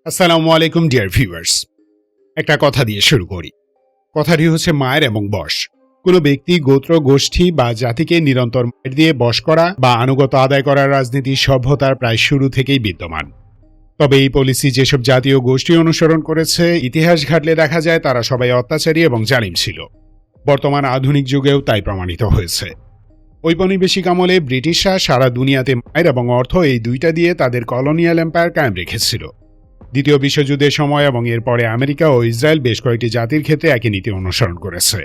আসসালামু আলাইকুম dear viewers. একটা কথা দিয়ে শুরু করি। কথাটি হচ্ছে মায়ের এবং বশ। কোনো ব্যক্তি, গোত্র, গোষ্ঠী বা জাতিকে নিরন্তর মায়ের দিয়ে বশ করা বা আনুগত্য আদায় করার রাজনীতি সভ্যতার প্রায় শুরু থেকেই বিদ্যমান। তবে এই পলিসি যেসব জাতীয় গোষ্ঠী অনুসরণ করেছে, ইতিহাস ঘাটলে দেখা যায় তারা সবাই অত্যাচারী এবং জালিম ছিল। বর্তমান আধুনিক যুগেও তাই প্রমাণিত হয়েছে। ঔপনিবেশিক আমলে ব্রিটিশরা সারা দুনিয়াতে মায়ের এবং অর্থ এই দুইটা দিয়ে তাদের কলোনিয়াল এম্পায়ার কায়েম রেখেছিল। দ্বিতীয় বিশ্বযুদ্ধের সময় এবং এরপরে আমেরিকা ও ইসরায়েল বেশ কয়েকটি জাতির ক্ষেত্রে একই নীতি অনুসরণ করেছে।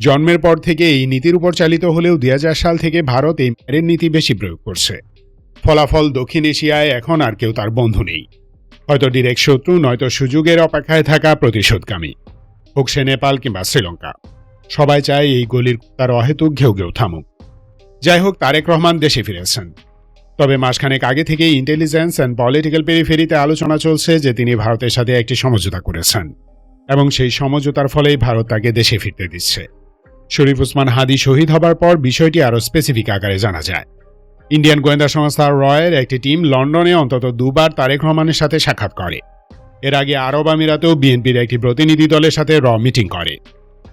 জন্মের পর থেকে এই নীতির উপর চালিত হলেও 2000 সাল থেকে ভারত এই মায়ের নীতি বেশি প্রয়োগ করছে। ফলাফল, দক্ষিণ এশিয়ায় এখন আর কেউ তার বন্ধু নেই। হয়তো ডিরেক্ট শত্রু, নয়তো সুযোগের অপেক্ষায় থাকা প্রতিশোধকামী, হোক সে নেপাল কিংবা শ্রীলঙ্কা। সবাই চায় এই গলির তার অহেতুক ঘেউ ঘেউ থামুক। যাই হোক, তারেক রহমান দেশে ফিরেছেন। তবে মাসখানেক আগে থেকেই ইন্টেলিজেন্স অ্যান্ড পলিটিক্যাল পেরিফেরিতে আলোচনা চলছে যে তিনি ভারতের সাথে একটি সমঝোতা করেছেন এবং সেই সমঝোতার ফলেই ভারত তাকে দেশে ফিরতে দিচ্ছে। শরীফ ওসমান হাদি শহীদ হবার পর বিষয়টি আরও স্পেসিফিক আকারে জানা যায়। ইন্ডিয়ান গোয়েন্দা সংস্থা রয়ের একটি টিম লন্ডনে অন্তত দুবার তারেক রহমানের সাথে সাক্ষাৎ করে। এর আগে আরব আমিরাতেও বিএনপির একটি প্রতিনিধি দলের সাথে মিটিং করে।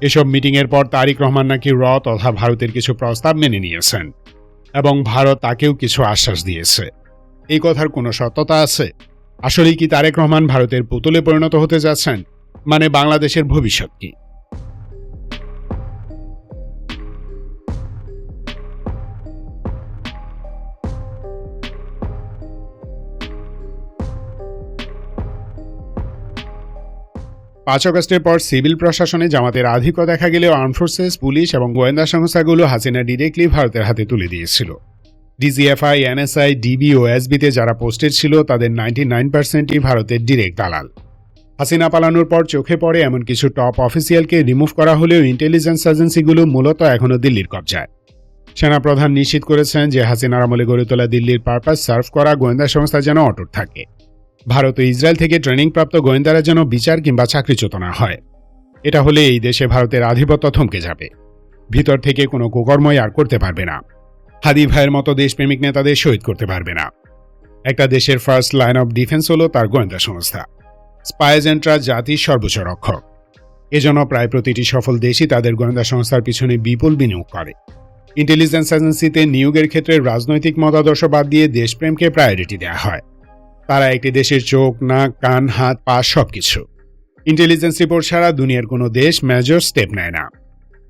এসব মিটিংয়ের পর তারেক রহমান নাকি তথা ভারতের কিছু প্রস্তাব মেনে নিয়েছেন এবং ভারত তাকেও কিছু আশ্বাস দিয়েছে। এই কথার কোনো সত্যতা আছে? আসলেই কি তারেক রহমান ভারতের পুতুলে পরিণত হতে যাচ্ছেন? মানে বাংলাদেশের ভবিষ্যৎ কি? পাঁচ আগস্টের পর সিভিল প্রশাসনে জামাতের আধিক্য দেখা গেলেও আর্ম ফোর্সেস, পুলিশ এবং গোয়েন্দা সংস্থাগুলো হাসিনা ডিরেক্টলি ভারতের হাতে তুলে দিয়েছিল। ডিজিএফআই, এনএসআই, ডিবি ও এসবিতে যারা পোস্টেড ছিল তাদের 99%ই ভারতের ডিরেক্ট দালাল। হাসিনা পালানোর পর চোখে পড়ে এমন কিছু টপ অফিসিয়ালকে রিমুভ করা হলেও ইন্টেলিজেন্স এজেন্সিগুলো মূলত এখনও দিল্লির কবজায়। সেনাপ্রধান নিশ্চিত করেছেন যে হাসিনার আমলে গড়ে তোলা দিল্লির পারপাস সার্ভ করা গোয়েন্দা সংস্থা যেন অটুট থাকে। ভারত ও ইসরায়েল থেকে ট্রেনিংপ্রাপ্ত গোয়েন্দারা যেন বিচার কিংবা চাকরিচ্যুত না হয়। এটা হলে এই দেশে ভারতের আধিপত্য থমকে যাবে। ভিতর থেকে কোনো কুকর্মই আর করতে পারবে না। হাদি ভাইয়ের মতো দেশপ্রেমিক নেতাদের শহীদ করতে পারবে না। একটা দেশের ফার্স্ট লাইন অফ ডিফেন্স হলো তার গোয়েন্দা সংস্থা। স্পাই এজেন্টরা জাতির সর্বোচ্চ রক্ষক। এজন্য প্রায় প্রতিটি সফল দেশই তাদের গোয়েন্দা সংস্থার পিছনে বিপুল বিনিয়োগ করে। ইন্টেলিজেন্স এজেন্সিতে নিয়োগের ক্ষেত্রে রাজনৈতিক মতাদর্শ বাদ দিয়ে দেশপ্রেমকে প্রায়োরিটি দেওয়া হয়। তারা একটি দেশের চোখ, নাক, কান, হাত, পা সবকিছু। ইন্টেলিজেন্স রিপোর্ট ছাড়া দুনিয়ার কোনো দেশ মেজর স্টেপ নেয় না।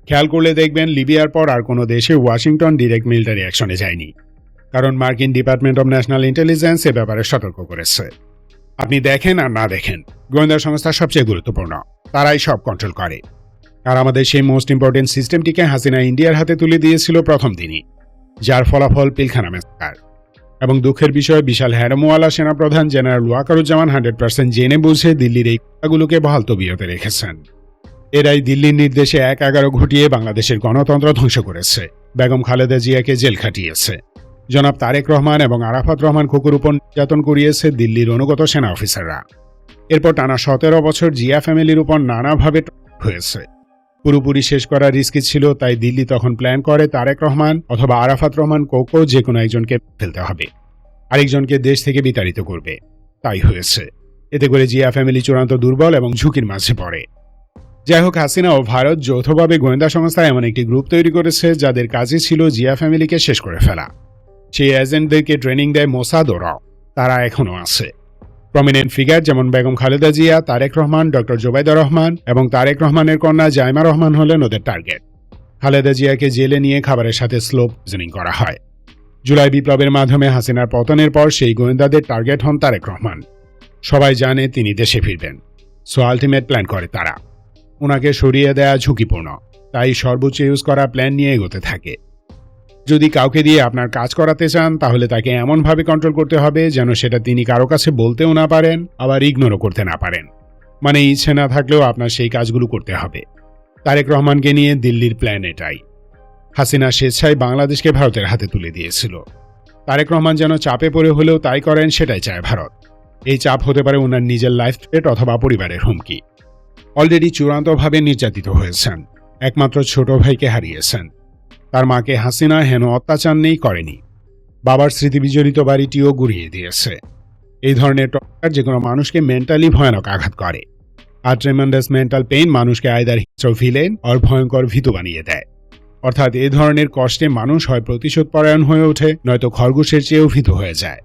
খেয়াল করলে দেখবেন লিবিয়ার পর আর কোনো দেশে ওয়াশিংটন ডিরেক্ট মিলিটারি অ্যাকশনে যায়নি, কারণ মার্কিন ডিপার্টমেন্ট অব ন্যাশনাল ইন্টেলিজেন্স এ ব্যাপারে সতর্ক করেছে। আপনি দেখেন আর না দেখেন, গোয়েন্দা সংস্থা সবচেয়ে গুরুত্বপূর্ণ। তারাই সব কন্ট্রোল করে। আর আমাদের সেই মোস্ট ইম্পর্টেন্ট সিস্টেমটিকে হাসিনা ইন্ডিয়ার হাতে তুলে দিয়েছিল প্রথম দিনই, যার ফলাফল পিলখানা মেসাকার। এবং দুঃখের বিষয়, বিশাল হ্যারমওয়ালা সেনাপ্রধান জেনারেল ওয়াকারুজ্জামান 100% জেনে বুঝে দিল্লির এই কথাগুলোকে বহাল তবিয়তে রেখেছেন। এরাই দিল্লির নির্দেশে 1/11 ঘটিয়ে বাংলাদেশের গণতন্ত্র ধ্বংস করেছে, বেগম খালেদা জিয়াকে জেল খাটিয়েছে, জনাব তারেক রহমান এবং আরাফাত রহমান খুকুর উপর নির্যাতন করিয়েছে দিল্লির অনুগত সেনা অফিসাররা। এরপর টানা 17 বছর জিয়া ফ্যামিলির উপর নানাভাবে হয়েছে। পুরোপুরি শেষ করা রিস্কি ছিল, তাই দিল্লি তখন প্ল্যান করে তারেক রহমান অথবা আরাফাত রহমান কোকো যে কোনো একজনকে ফেলতে হবে, আরেকজনকে দেশ থেকে বিতাড়িত করবে। তাই হয়েছে। এতে করে জিয়া ফ্যামিলি চূড়ান্ত দুর্বল এবং ঝুঁকির মাঝে পড়ে। যাই হোক, হাসিনা ও ভারত যৌথভাবে গোয়েন্দা সংস্থা এমন একটি গ্রুপ তৈরি করেছে যাদের কাজই ছিল জিয়া ফ্যামিলিকে শেষ করে ফেলা। সেই এজেন্টদেরকে ট্রেনিং দেয় মোসাদ ও র। তারা এখনও আছে। প্রমিনেন্ট ফিগার যেমন বেগম খালেদা জিয়া, তারেক রহমান, ডক্টর জোবাইদা রহমান এবং তারেক রহমানের কন্যা জাইমা রহমান হলেন ওদের টার্গেট। খালেদা জিয়াকে জেলে নিয়ে খাবারের সাথে স্লো পয়জনিং করা হয়। জুলাই বিপ্লবের মাধ্যমে হাসিনার পতনের পর সেই গোয়েন্দাদের টার্গেট হন তারেক রহমান। সবাই জানে তিনি দেশে ফিরবেন, সো আলটিমেট প্ল্যান করে তারা। ওনাকে সরিয়ে দেয়া ঝুঁকিপূর্ণ, তাই সর্বোচ্চ ইউজ করা প্ল্যান নিয়ে এগোতে থাকে। যদি কাউকে দিয়ে আপনার কাজ করাতে চান, তাহলে তাকে এমনভাবে কন্ট্রোল করতে হবে যেন সেটা তিনি কারো কাছে বলতেও না পারেন, আবার ইগনোরও করতে না পারেন। মানে ইচ্ছে না থাকলেও আপনার সেই কাজগুলো করতে হবে। তারেক রহমানকে নিয়ে দিল্লির প্ল্যান এটাই। হাসিনা স্বেচ্ছায় বাংলাদেশকে ভারতের হাতে তুলে দিয়েছিল। তারেক রহমান যেন চাপে পড়ে হলেও তাই করেন, সেটাই চায় ভারত। এই চাপ হতে পারে ওনার নিজের লাইফ থ্রেট অথবা পরিবারের হুমকি। অলরেডি চূড়ান্তভাবে নির্যাতিত হয়েছেন। একমাত্র ছোট ভাইকে হারিয়েছেন। তার মাকে হাসিনা হেন অত্যাচার নেই করেনি। বাবার স্মৃতিবিজড়িত বাড়িটিও গুড়িয়ে দিয়েছে। এই ধরনের টর্চার যে কোনো মানুষকে মেন্টালি ভয়ানক আঘাত করে, আর ট্রেমেন্ডাস মেন্টাল পেইন মানুষকে আইদার হিংস্র ভিলেন আর ভয়ঙ্কর ভীতু বানিয়ে দেয়। অর্থাৎ এই ধরনের কষ্টে মানুষ হয় প্রতিশোধ পরায়ণ হয়ে ওঠে, নয়তো খরগোশের চেয়েও ভীতু হয়ে যায়।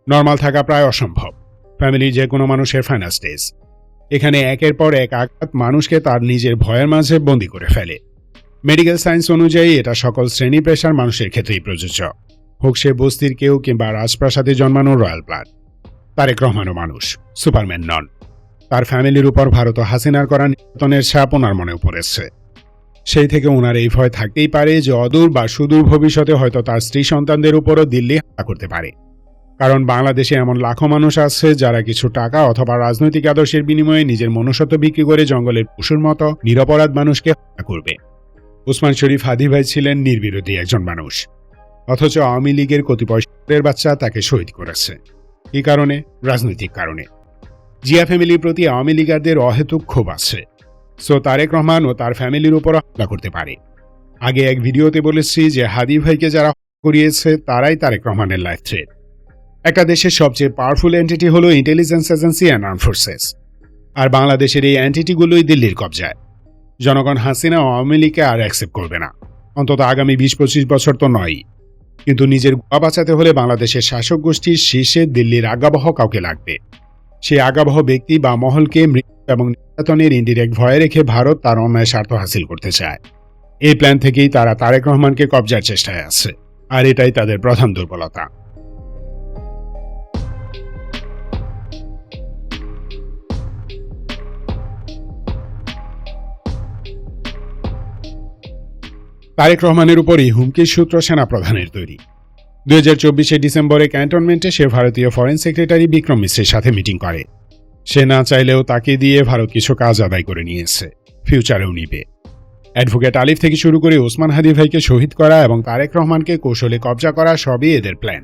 নর্মাল থাকা প্রায় অসম্ভব, ফ্যামিলি যে কোনো মানুষের ফাইনাল স্টেজ। এখানে একের পর এক আঘাত মানুষকে তার নিজের ভয়ের মাঝে বন্দী করে ফেলে। মেডিকেল সায়েন্স অনুযায়ী এটা সকল শ্রেণী পেশার মানুষের ক্ষেত্রেই প্রযোজ্য, হোক সে বস্তির কেউ কিংবা রাজপ্রাসাদে জন্মানো রয়্যাল ব্লাড। তারেক রহমানও মানুষ, সুপারম্যান নন। তার ফ্যামিলির উপর ভারত ও হাসিনার করা নির্যাতনের ছাপ ওনার মনেও পড়েছে। সেই থেকে ওনার এই ভয় থাকতেই পারে যে অদূর বা সুদূর ভবিষ্যতে হয়তো তার স্ত্রী সন্তানদের উপরও দিল্লি হামলা করতে পারে। কারণ বাংলাদেশে এমন লাখো মানুষ আছে যারা কিছু টাকা অথবা রাজনৈতিক আদর্শের বিনিময়ে নিজের মনুষ্যত্ব বিক্রি করে জঙ্গলের পশুর মতো নিরপরাধ মানুষকে হত্যা করবে। ওসমান শরীফ হাদি ভাই ছিলেন নির্বিরোধী একজন মানুষ, অথচ আওয়ামী লীগের কতিপয় বাচ্চা তাকে শহীদ করেছে। কি কারণে? রাজনৈতিক কারণে। জিয়া ফ্যামিলির প্রতি আওয়ামী লীগারদের অহেতুক ক্ষোভ আছে, সো তারেক রহমান ও তার ফ্যামিলির উপর হামলা করতে পারে। আগে এক ভিডিওতে বলেছি যে হাদি ভাইকে যারা করিয়েছে তারাই তারেক রহমানের লাইফ থ্রেট। একটা দেশের সবচেয়ে পাওয়ারফুল এন্টিটি হলো intelligence agency and arm forces, আর বাংলাদেশের এই এন্টিটিগুলোই দিল্লির কবজায়। জনগণ হাসিনা ও আওয়ামী লীগকে আর অ্যাকসেপ্ট করবে না, অন্তত আগামী 20-25 বছর তো নয়ই। কিন্তু নিজের গোয়া বাঁচাতে হলে বাংলাদেশের শাসক গোষ্ঠীর শীর্ষে দিল্লির আজ্ঞাবহ কাউকে লাগবে। সেই আজ্ঞাবহ ব্যক্তি বা মহলকে মৃত্যু এবং নির্যাতনের ইনডিরেক্ট ভয়ে রেখে ভারত তার অন্যায় স্বার্থ হাসিল করতে চায়। এই প্ল্যান থেকেই তারা তারেক রহমানকে কবজার চেষ্টায় আছে, আর এটাই তাদের প্রধান দুর্বলতা। তারেক রহমানের উপরই হুমকির সূত্র সেনাপ্রধানের তৈরি। 2024 ডিসেম্বরে ক্যান্টনমেন্টে সে ভারতীয় ফরেন সেক্রেটারি বিক্রম মিশ্রের সাথে মিটিং করে। সে না চাইলেও তাকে দিয়ে ভারত কিছু কাজ আদায় করে নিয়েছে, ফিউচারেও নিবে। অ্যাডভোকেট আলিফ থেকে শুরু করে ওসমান হাদি ভাইকে শহীদ করা এবং তারেক রহমানকে কৌশলে কবজা করা সবই এদের প্ল্যান।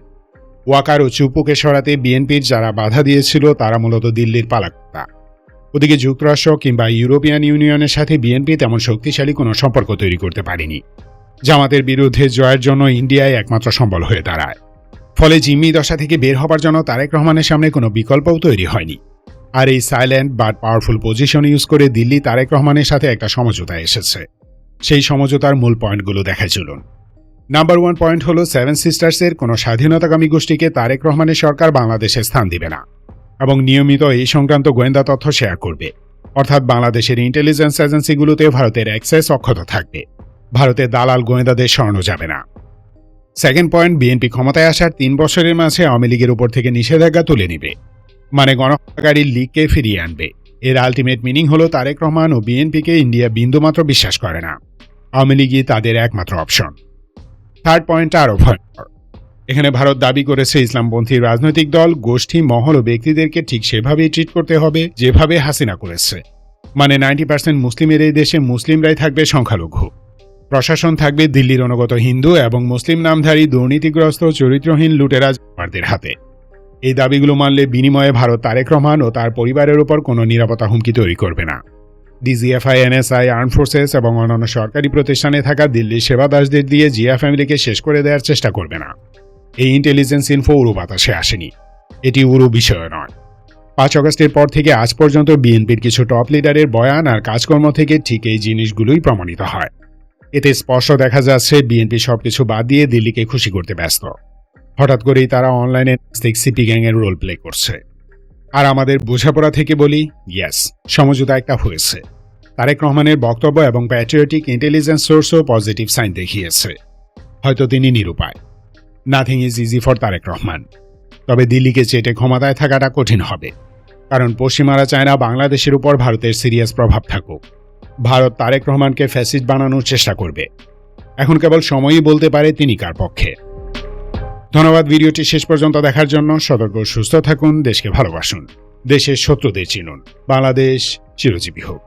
ওয়াকার ও চুপুকে সরাতে বিএনপির যারা বাধা দিয়েছিল তারা মূলত দিল্লির পালাক্তা। ওদিকে যুক্তরাষ্ট্র কিংবা ইউরোপিয়ান ইউনিয়নের সাথে বিএনপি তেমন শক্তিশালী কোনো সম্পর্ক তৈরি করতে পারেনি। জামাতের বিরুদ্ধে জয়ের জন্য ইন্ডিয়ায় একমাত্র সম্বল হয়ে দাঁড়ায়। ফলে জিম্মি দশা থেকে বের হবার জন্য তারেক রহমানের সামনে কোনো বিকল্পও তৈরি হয়নি। আর এই silent but powerful position use করে দিল্লি তারেক রহমানের সাথে একটা সমঝোতায় এসেছে। সেই সমঝোতার মূল পয়েন্টগুলো দেখাই চলুন। নাম্বার 1 পয়েন্ট হলো 7 সিস্টার্সের কোনো স্বাধীনতাকামী গোষ্ঠীকে তারেক রহমানের সরকার বাংলাদেশে স্থান দিবে না এবং নিয়মিত এই সংক্রান্ত গোয়েন্দা তথ্য শেয়ার করবে। অর্থাৎ বাংলাদেশের ইন্টেলিজেন্স এজেন্সিগুলোতে ভারতের অ্যাক্সেস অক্ষত থাকবে। ভারতের দালাল গোয়েন্দাদের সরানো যাবে না। সেকেন্ড পয়েন্ট, বিএনপি ক্ষমতায় আসার 3 বছরের মাঝে আওয়ামী লীগের উপর থেকে নিষেধাজ্ঞা তুলে নিবে, মানে গণহত্যাকারী লীগকে ফিরিয়ে আনবে। এর আলটিমেট মিনিং হলো তারেক রহমান ও বিএনপিকে ইন্ডিয়া বিন্দুমাত্র বিশ্বাস করে না। আওয়ামী লীগই তাদের একমাত্র অপশন। থার্ড পয়েন্টটা আরও ভয়ঙ্কর। এখানে ভারত দাবি করেছে ইসলামপন্থী রাজনৈতিক দল, গোষ্ঠী, মহল ও ব্যক্তিদেরকে ঠিক সেভাবেই ট্রিট করতে হবে যেভাবে হাসিনা করেছে। মানে 90% মুসলিমের এই দেশে মুসলিমরাই থাকবে সংখ্যালঘু। প্রশাসন থাকবে দিল্লির অনুগত হিন্দু এবং মুসলিম নামধারী দুর্নীতিগ্রস্ত চরিত্রহীন লুটেরাজদের হাতে। এই দাবিগুলো মানলে বিনিময়ে ভারত তারেক রহমান ও তার পরিবারের উপর কোনো নিরাপত্তা হুমকি তৈরি করবে না। ডিজিএফআই, এনএসআই, আর্ম ফোর্সেস এবং অন্যান্য সরকারি প্রতিষ্ঠানে থাকা দিল্লির সেবাদাসদের দিয়ে জিয়া ফ্যামিলিকে শেষ করে দেওয়ার চেষ্টা করবে না। এই ইন্টেলিজেন্স ইনফো উড়ু বাতাসে আসেনি, এটি উড়ু বিষয় নয়। 5 আগস্টের পর থেকে আজ পর্যন্ত বিএনপির কিছু টপ লিডারের বয়ান আর কাজকর্ম থেকে ঠিক এই জিনিসগুলোই প্রমাণিত হয়। এতে স্পষ্ট দেখা যাচ্ছে বিএনপি সবকিছু বাদ দিয়ে দিল্লিকে খুশি করতে ব্যস্ত। হঠাৎ করেই তারা অনলাইনে সিপি গ্যাংয়ের রোল প্লে করছে। আর আমাদের বোঝাপড়া থেকে বলি, ইয়েস, সমঝোতা একটা হয়েছে। তারেক রহমানের বক্তব্য এবং প্যাট্রিয়টিক ইন্টেলিজেন্স সোর্সও পজিটিভ সাইন দেখিয়েছে। হয়তো তিনি নিরুপায়। Nothing is easy for Tarique Rahman. তবে দিল্লিকে চেটে ক্ষমতায় থাকাটা কঠিন হবে, কারণ পশ্চিমারা চায় না বাংলাদেশের উপর ভারতের সিরিয়াস প্রভাব থাকুক। ভারত তারেক রহমানকে ফ্যাসিস্ট বানানোর চেষ্টা করবে। এখন কেবল সময়ই বলতে পারে তিনি কার পক্ষে। ধন্যবাদ ভিডিওটি শেষ পর্যন্ত দেখার জন্য। সতর্ক, সুস্থ থাকুন, দেশকে ভালোবাসুন, দেশের শত্রুদের চিনুন। বাংলাদেশ চিরজীবী হোক।